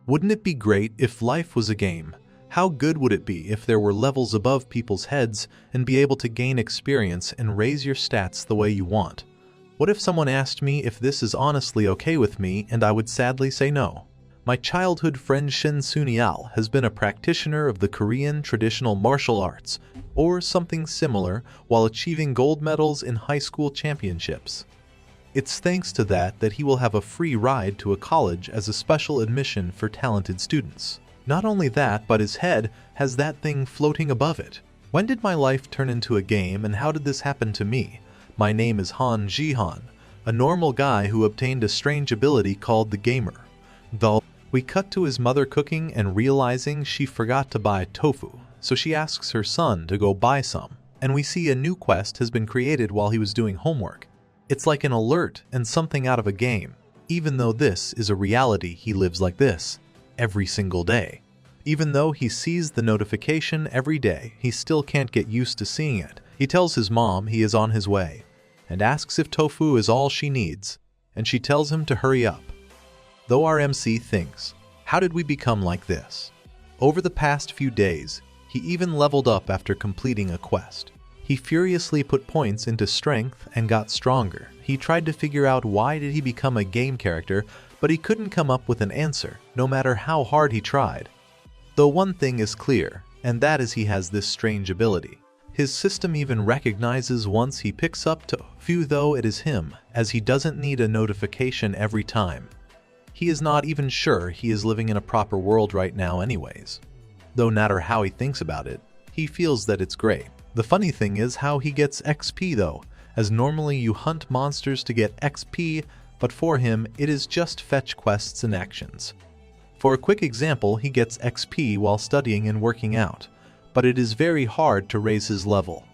Wouldn't it be great if life was a game? How good would it be if there were levels above people's heads and be able to gain experience and raise your stats the way you want? What if someone asked me if this is honestly okay with me and I would sadly say no? My childhood friend Shin Sunial has been a practitioner of the Korean traditional martial arts, or something similar, while achieving gold medals in high school championships. It's thanks to that he will have a free ride to a college as a special admission for talented students. Not only that, but his head has that thing floating above it. When did my life turn into a game and how did this happen to me? My name is Han Jihan, a normal guy who obtained a strange ability called the Gamer. Though we cut to his mother cooking and realizing she forgot to buy tofu, so she asks her son to go buy some, and we see a new quest has been created while he was doing homework. It's like an alert and something out of a game. Even though this is a reality, he lives like this every single day. Even though he sees the notification every day, he still can't get used to seeing it. He tells his mom he is on his way and asks if tofu is all she needs, and she tells him to hurry up. Though our MC thinks, how did we become like this? Over the past few days, he even leveled up after completing a quest. He furiously put points into strength and got stronger. He tried to figure out why did he become a game character, but he couldn't come up with an answer, no matter how hard he tried. Though one thing is clear, and that is he has this strange ability. His system even recognizes once he picks up tofu though it is him, as he doesn't need a notification every time. He is not even sure he is living in a proper world right now anyways. Though no matter how he thinks about it, he feels that it's great. The funny thing is how he gets XP though, as normally you hunt monsters to get XP, but for him it is just fetch quests and actions. For a quick example, he gets XP while studying and working out, but it is very hard to raise his level.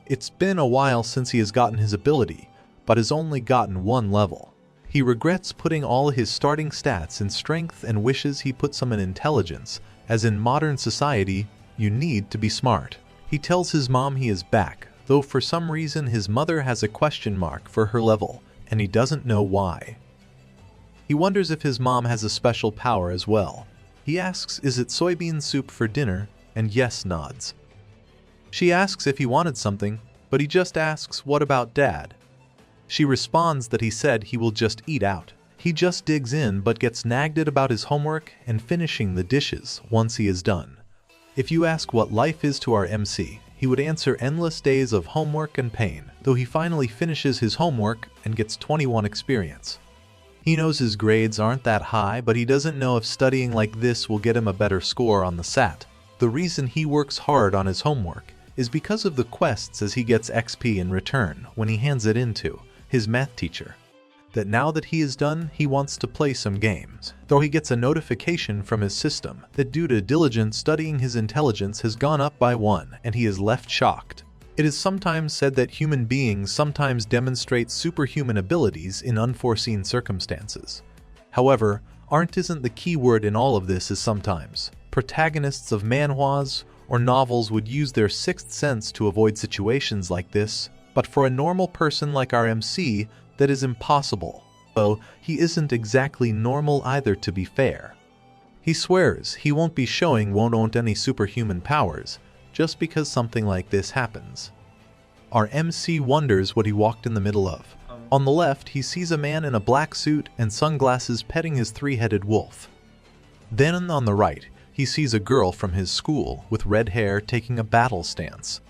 It's been a while since he has gotten his ability, but has only gotten one level. He regrets putting all his starting stats in strength and wishes he put some in intelligence, as in modern society, you need to be smart. He tells his mom he is back, though for some reason his mother has a question mark for her level, and he doesn't know why. He wonders if his mom has a special power as well. He asks, is it soybean soup for dinner? And yes nods. She asks if he wanted something, but he just asks, what about dad? She responds that he said he will just eat out. He just digs in but gets nagged about his homework and finishing the dishes once he is done. If you ask what life is to our MC, he would answer endless days of homework and pain, though he finally finishes his homework and gets 21 experience. He knows his grades aren't that high, but he doesn't know if studying like this will get him a better score on the SAT. The reason he works hard on his homework is because of the quests, as he gets XP in return when he hands it into his math teacher. That now that he is done, he wants to play some games, though he gets a notification from his system that due to diligent studying his intelligence has gone up by 1 and he is left shocked. It is sometimes said that human beings sometimes demonstrate superhuman abilities in unforeseen circumstances. However, aren't isn't the key word in all of this is sometimes. Protagonists of manhwas or novels would use their sixth sense to avoid situations like this, but for a normal person like our MC, that is impossible. Though he isn't exactly normal either, to be fair. He swears he won't be showing won't any superhuman powers, just because something like this happens. Our MC wonders what he walked in the middle of. On the left, he sees a man in a black suit and sunglasses petting his three-headed wolf. Then on the right, he sees a girl from his school with red hair taking a battle stance.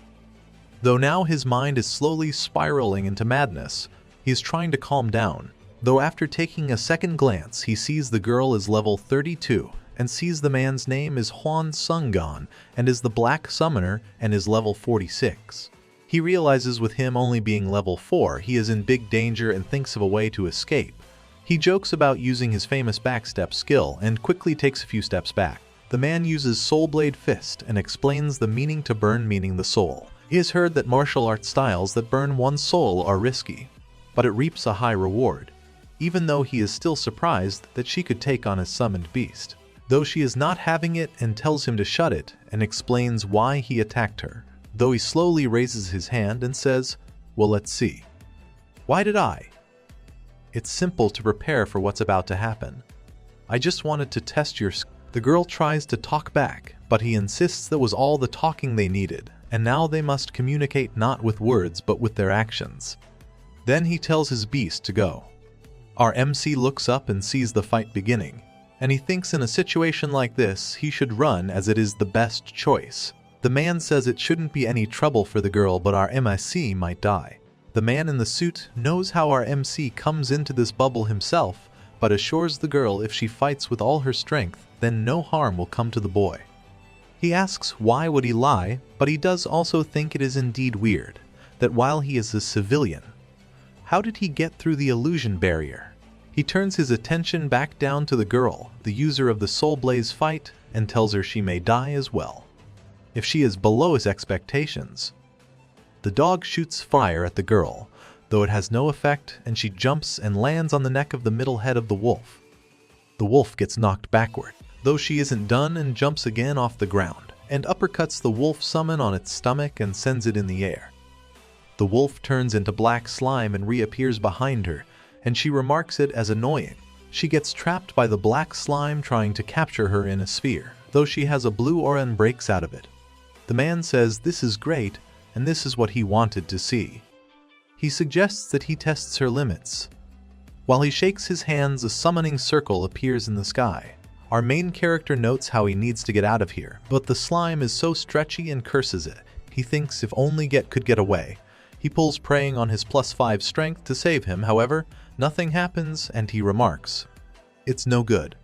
Though now his mind is slowly spiraling into madness, he is trying to calm down. Though after taking a second glance, he sees the girl is level 32 and sees the man's name is Hwan Sungon and is the Black Summoner and is level 46. He realizes with him only being level 4, he is in big danger and thinks of a way to escape. He jokes about using his famous backstep skill and quickly takes a few steps back. The man uses Soul Blade Fist and explains the meaning to burn, meaning the soul. He has heard that martial arts styles that burn one's soul are risky, but it reaps a high reward, even though he is still surprised that she could take on his summoned beast. Though she is not having it and tells him to shut it and explains why he attacked her. Though he slowly raises his hand and says, well, let's see. Why did I? It's simple to prepare for what's about to happen. I just wanted to test your skill. The girl tries to talk back, but he insists that was all the talking they needed, and now they must communicate not with words but with their actions. Then he tells his beast to go. Our MC looks up and sees the fight beginning, and he thinks in a situation like this he should run as it is the best choice. The man says it shouldn't be any trouble for the girl, but our MC might die. The man in the suit knows how our MC comes into this bubble himself, but assures the girl if she fights with all her strength, then no harm will come to the boy. He asks why would he lie, but he does also think it is indeed weird, that while he is a civilian, how did he get through the illusion barrier? He turns his attention back down to the girl, the user of the Soul Blaze fight, and tells her she may die as well, if she is below his expectations. The dog shoots fire at the girl, though it has no effect, and she jumps and lands on the neck of the middle head of the wolf. The wolf gets knocked backward, though she isn't done, and jumps again off the ground, and uppercuts the wolf summon on its stomach and sends it in the air. The wolf turns into black slime and reappears behind her, and she remarks it as annoying. She gets trapped by the black slime trying to capture her in a sphere, though she has a blue aura and breaks out of it. The man says this is great, and this is what he wanted to see. He suggests that he tests her limits. While he shakes his hands, a summoning circle appears in the sky. Our main character notes how he needs to get out of here, but the slime is so stretchy and curses it. He thinks if only could get away. He pulls preying on his +5 strength to save him, however, nothing happens and he remarks, "It's no good."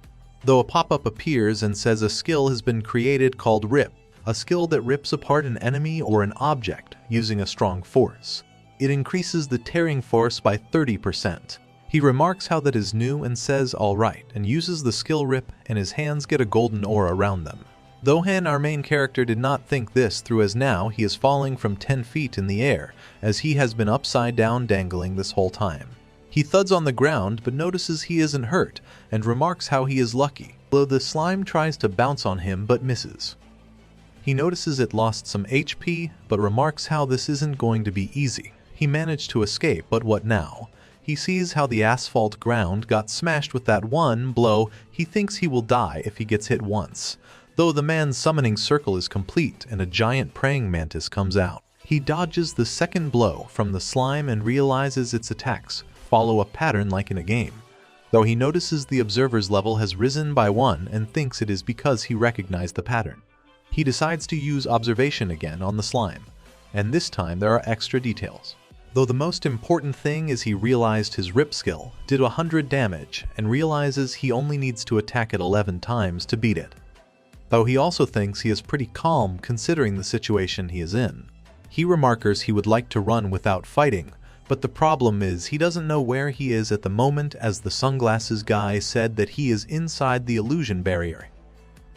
Though a pop-up appears and says a skill has been created called Rip, a skill that rips apart an enemy or an object using a strong force. It increases the tearing force by 30%. He remarks how that is new and says alright and uses the skill Rip, and his hands get a golden aura around them. Though Han, our main character, did not think this through, as now he is falling from 10 feet in the air as he has been upside down dangling this whole time. He thuds on the ground but notices he isn't hurt and remarks how he is lucky, though the slime tries to bounce on him but misses. He notices it lost some HP but remarks how this isn't going to be easy. He managed to escape, but what now? He sees how the asphalt ground got smashed with that one blow. He thinks he will die if he gets hit once, though the man's summoning circle is complete and a giant praying mantis comes out. He dodges the second blow from the slime and realizes its attacks follow a pattern like in a game, though he notices the observer's level has risen by 1 and thinks it is because he recognized the pattern. He decides to use observation again on the slime, and this time there are extra details. Though the most important thing is he realized his Rip skill did 100 damage and realizes he only needs to attack it 11 times to beat it. Though he also thinks he is pretty calm considering the situation he is in. He remarks he would like to run without fighting, but the problem is he doesn't know where he is at the moment, as the sunglasses guy said that he is inside the illusion barrier.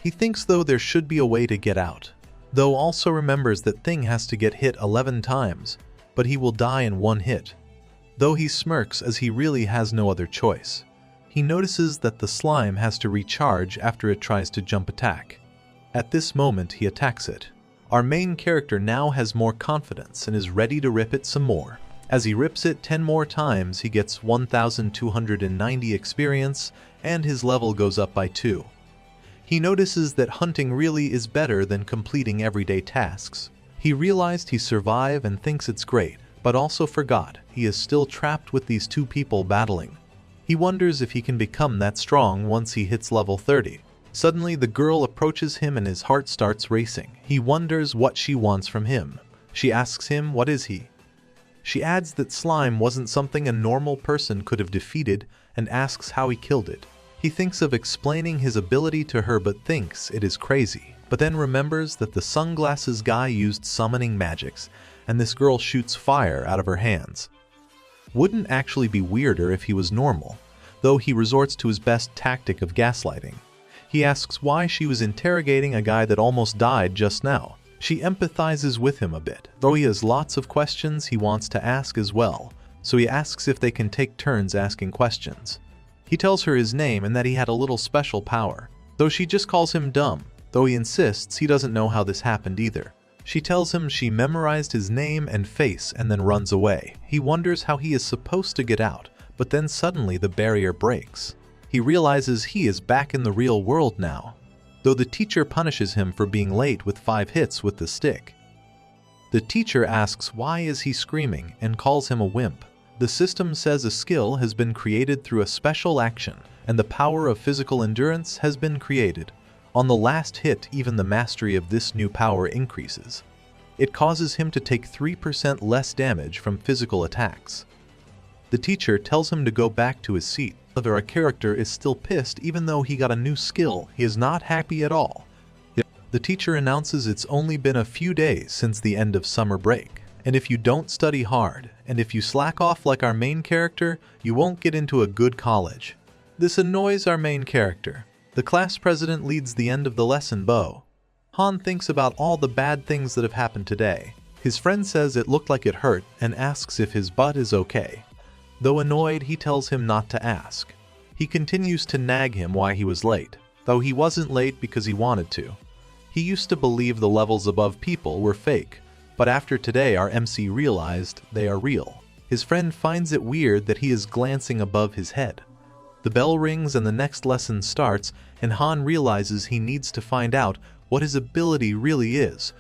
He thinks though there should be a way to get out, though also remembers that thing has to get hit 11 times, but he will die in 1 hit. Though he smirks as he really has no other choice. He notices that the slime has to recharge after it tries to jump attack. At this moment he attacks it. Our main character now has more confidence and is ready to rip it some more. As he rips it 10 more times, he gets 1,290 experience and his level goes up by 2. He notices that hunting really is better than completing everyday tasks. He realized he survived and thinks it's great, but also forgot he is still trapped with these 2 people battling. He wonders if he can become that strong once he hits level 30. Suddenly the girl approaches him and his heart starts racing. He wonders what she wants from him. She asks him what is he. She adds that slime wasn't something a normal person could have defeated and asks how he killed it. He thinks of explaining his ability to her but thinks it is crazy, but then remembers that the sunglasses guy used summoning magics and this girl shoots fire out of her hands. Wouldn't actually be weirder if he was normal, though he resorts to his best tactic of gaslighting. He asks why she was interrogating a guy that almost died just now. She empathizes with him a bit, though he has lots of questions he wants to ask as well, so he asks if they can take turns asking questions. He tells her his name and that he had a little special power, though she just calls him dumb, though he insists he doesn't know how this happened either. She tells him she memorized his name and face and then runs away. He wonders how he is supposed to get out, but then suddenly the barrier breaks. He realizes he is back in the real world now, though the teacher punishes him for being late with 5 hits with the stick. The teacher asks why is he screaming and calls him a wimp. The system says a skill has been created through a special action, and the power of physical endurance has been created. On the last hit, even the mastery of this new power increases. It causes him to take 3% less damage from physical attacks. The teacher tells him to go back to his seat. However, a character is still pissed even though he got a new skill. He is not happy at all. The teacher announces it's only been a few days since the end of summer break, and if you don't study hard, and if you slack off like our main character, you won't get into a good college. This annoys our main character. The class president leads the end of the lesson bow. Han thinks about all the bad things that have happened today. His friend says it looked like it hurt and asks if his butt is okay. Though annoyed, he tells him not to ask. He continues to nag him why he was late, though he wasn't late because he wanted to. He used to believe the levels above people were fake, but after today our MC realized they are real. His friend finds it weird that he is glancing above his head. The bell rings and the next lesson starts, and Han realizes he needs to find out what his ability really is,